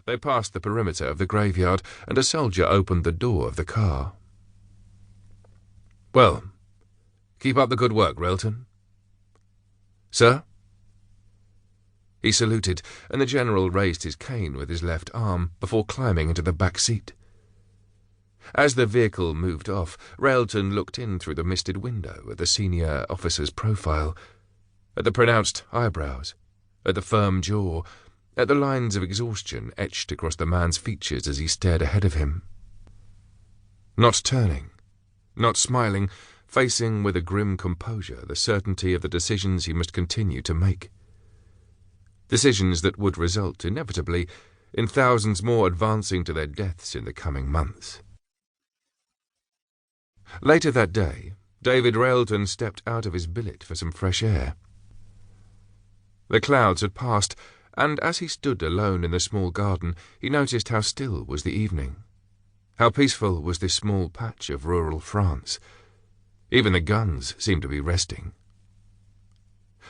They passed the perimeter of the graveyard, and a soldier opened the door of the car. "Well, keep up the good work, Railton." "Sir?" He saluted, and the General raised his cane with his left arm before climbing into the back seat. As the vehicle moved off, Railton looked in through the misted window at the senior officer's profile, at the pronounced eyebrows, at the firm jaw, at the lines of exhaustion etched across the man's features as he stared ahead of him. Not turning, not smiling, facing with a grim composure the certainty of the decisions he must continue to make. Decisions that would result, inevitably, in thousands more advancing to their deaths in the coming months. Later that day, David Railton stepped out of his billet for some fresh air. The clouds had passed, and as he stood alone in the small garden, he noticed how still was the evening, how peaceful was this small patch of rural France. Even the guns seemed to be resting.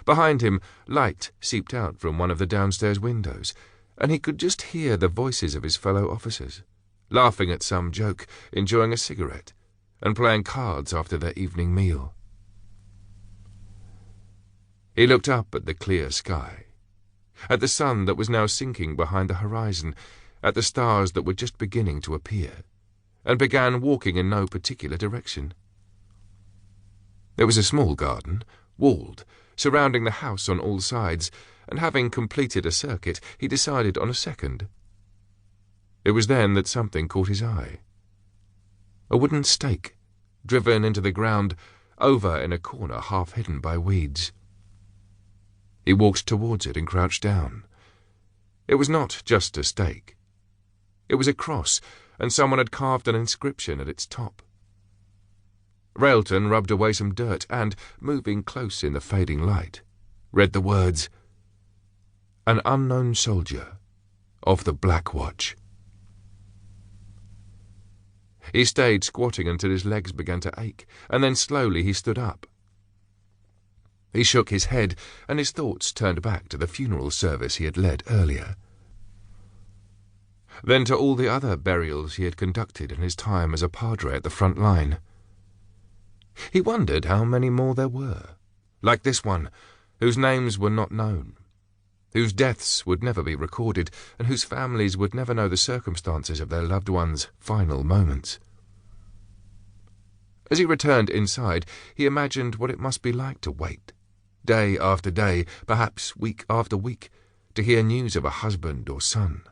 Behind him, light seeped out from one of the downstairs windows, and he could just hear the voices of his fellow officers, laughing at some joke, enjoying a cigarette, and playing cards after their evening meal. He looked up at the clear sky, at the sun that was now sinking behind the horizon, at the stars that were just beginning to appear, and began walking in no particular direction. It was a small garden, walled, surrounding the house on all sides, and having completed a circuit, he decided on a second. It was then that something caught his eye. A wooden stake, driven into the ground, over in a corner half hidden by weeds. He walked towards it and crouched down. It was not just a stake. It was a cross, and someone had carved an inscription at its top. Railton rubbed away some dirt and, moving close in the fading light, read the words, "An unknown soldier of the Black Watch." He stayed squatting until his legs began to ache, and then slowly he stood up. He shook his head, and his thoughts turned back to the funeral service he had led earlier. Then to all the other burials he had conducted in his time as a padre at the front line. He wondered how many more there were, like this one, whose names were not known, whose deaths would never be recorded, and whose families would never know the circumstances of their loved ones' final moments. As he returned inside, he imagined what it must be like to wait, day after day, perhaps week after week, to hear news of a husband or son,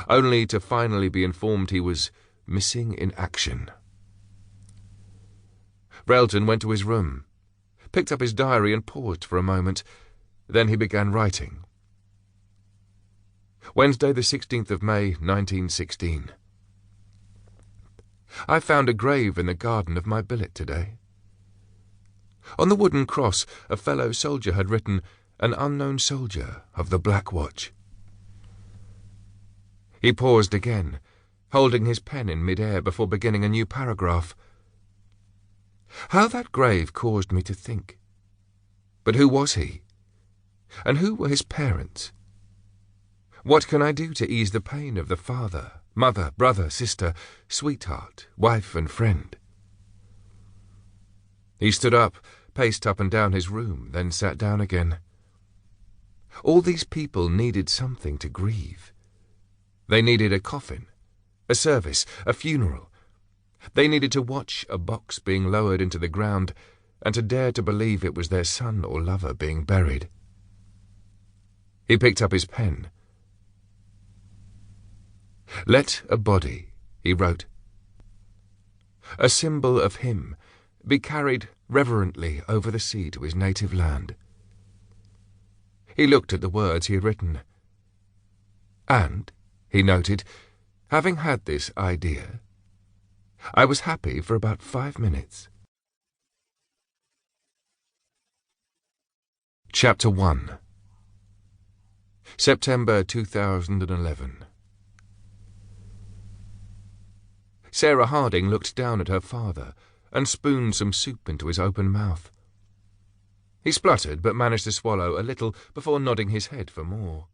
only to finally be informed he was missing in action. Railton went to his room, picked up his diary and paused for a moment. Then he began writing. Wednesday, the 16th of May, 1916. I found a grave in the garden of my billet today. On the wooden cross, a fellow soldier had written, "An unknown soldier of the Black Watch." He paused again, holding his pen in mid-air before beginning a new paragraph. How that grave caused me to think. But who was he? And who were his parents? What can I do to ease the pain of the father, mother, brother, sister, sweetheart, wife and friend? He stood up, paced up and down his room, then sat down again. All these people needed something to grieve. They needed a coffin, a service, a funeral. They needed to watch a box being lowered into the ground and to dare to believe it was their son or lover being buried. He picked up his pen. "Let a body," he wrote, "a symbol of him, be carried reverently over the sea to his native land." He looked at the words he had written. And, he noted, having had this idea, I was happy for about 5 minutes. Chapter 1. September 2011. Sarah Harding looked down at her father and spooned some soup into his open mouth. He spluttered but managed to swallow a little before nodding his head for more.